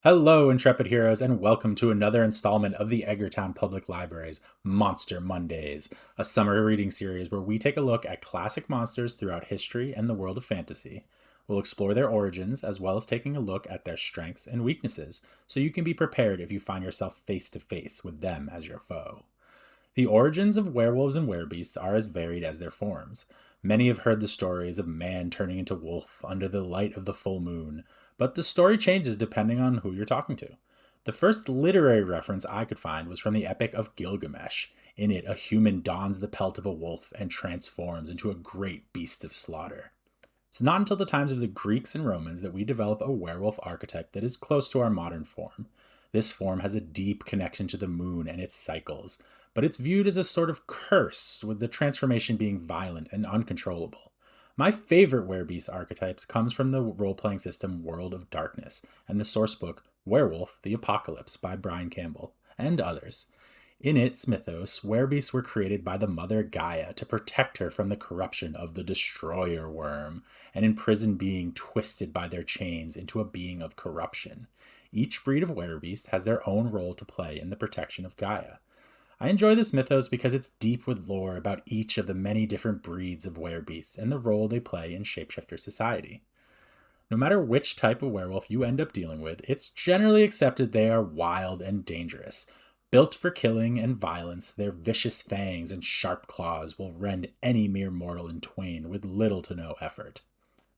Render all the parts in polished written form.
Hello, intrepid heroes, and welcome to another installment of the Edgartown Public Library's Monster Mondays, a summer reading series where we take a look at classic monsters throughout history and the world of fantasy. We'll explore their origins as well as taking a look at their strengths and weaknesses so you can be prepared if you find yourself face to face with them as your foe. The origins of werewolves and werebeasts are as varied as their forms. Many have heard the stories of man turning into wolf under the light of the full moon, but the story changes depending on who you're talking to. The first literary reference I could find was from the Epic of Gilgamesh. In it, a human dons the pelt of a wolf and transforms into a great beast of slaughter. It's not until the times of the Greeks and Romans that we develop a werewolf archetype that is close to our modern form. This form has a deep connection to the moon and its cycles, but it's viewed as a sort of curse, with the transformation being violent and uncontrollable. My favorite werebeast archetypes comes from the role-playing system World of Darkness and the sourcebook Werewolf: The Apocalypse by Brian Campbell, and others. In its mythos, werebeasts were created by the mother Gaia to protect her from the corruption of the destroyer worm, an imprisoned being twisted by their chains into a being of corruption. Each breed of werebeast has their own role to play in the protection of Gaia. I enjoy this mythos because it's deep with lore about each of the many different breeds of werebeasts and the role they play in shapeshifter society. No matter which type of werewolf you end up dealing with, it's generally accepted they are wild and dangerous. Built for killing and violence, their vicious fangs and sharp claws will rend any mere mortal in twain with little to no effort.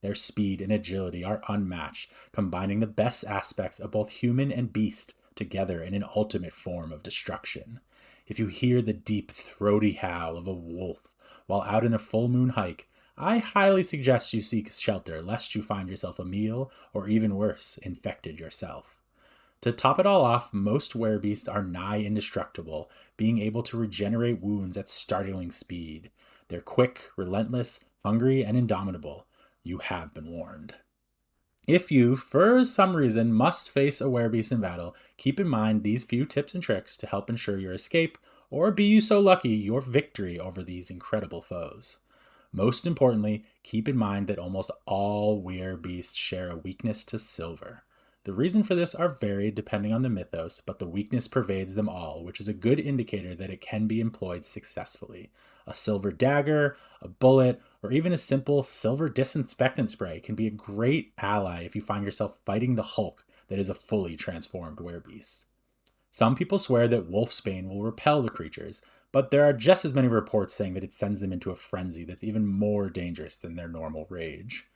Their speed and agility are unmatched, combining the best aspects of both human and beast together in an ultimate form of destruction. If you hear the deep, throaty howl of a wolf while out in a full moon hike, I highly suggest you seek shelter lest you find yourself a meal, or even worse, infected yourself. To top it all off, most werebeasts are nigh indestructible, being able to regenerate wounds at startling speed. They're quick, relentless, hungry, and indomitable. You have been warned. If you, for some reason, must face a werebeast in battle, keep in mind these few tips and tricks to help ensure your escape, or be you so lucky, your victory over these incredible foes. Most importantly, keep in mind that almost all werebeasts share a weakness to silver. The reason for this are varied depending on the mythos, but the weakness pervades them all, which is a good indicator that it can be employed successfully. A silver dagger, a bullet, or even a simple silver disinfectant spray can be a great ally if you find yourself fighting the Hulk that is a fully transformed werebeast. Some people swear that wolfsbane will repel the creatures, but there are just as many reports saying that it sends them into a frenzy that's even more dangerous than their normal rage.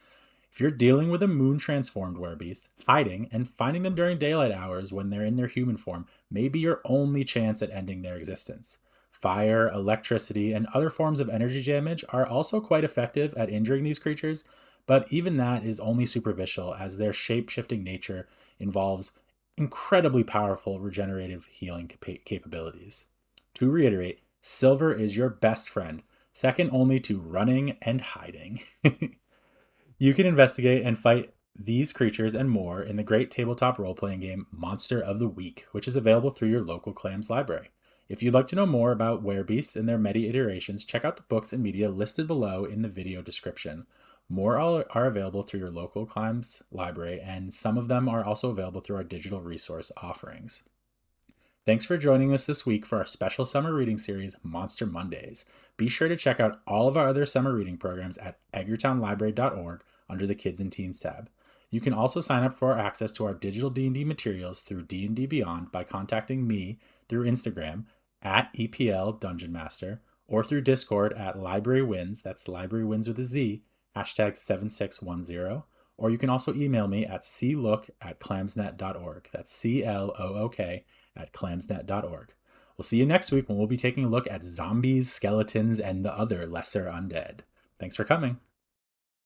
If you're dealing with a moon transformed werebeast, hiding and finding them during daylight hours when they're in their human form may be your only chance at ending their existence. Fire, electricity, and other forms of energy damage are also quite effective at injuring these creatures, but even that is only superficial as their shape shifting nature involves incredibly powerful regenerative healing capabilities. To reiterate, silver is your best friend, second only to running and hiding. You can investigate and fight these creatures and more in the great tabletop role playing game Monster of the Week, which is available through your local Clams library. If you'd like to know more about werebeasts and their many iterations, check out the books and media listed below in the video description. More are available through your local Clams library, and some of them are also available through our digital resource offerings. Thanks for joining us this week for our special summer reading series, Monster Mondays. Be sure to check out all of our other summer reading programs at edgartownlibrary.org under the Kids and Teens tab. You can also sign up for access to our digital D&D materials through D&D Beyond by contacting me through Instagram at EPL Dungeon Master, or through Discord at Library Wins, that's Library Wins with a Z, hashtag 7610, or you can also email me at clook@clamsnet.org. That's CLOOK at clamsnet.org. We'll see you next week when we'll be taking a look at zombies, skeletons, and the other lesser undead. Thanks for coming.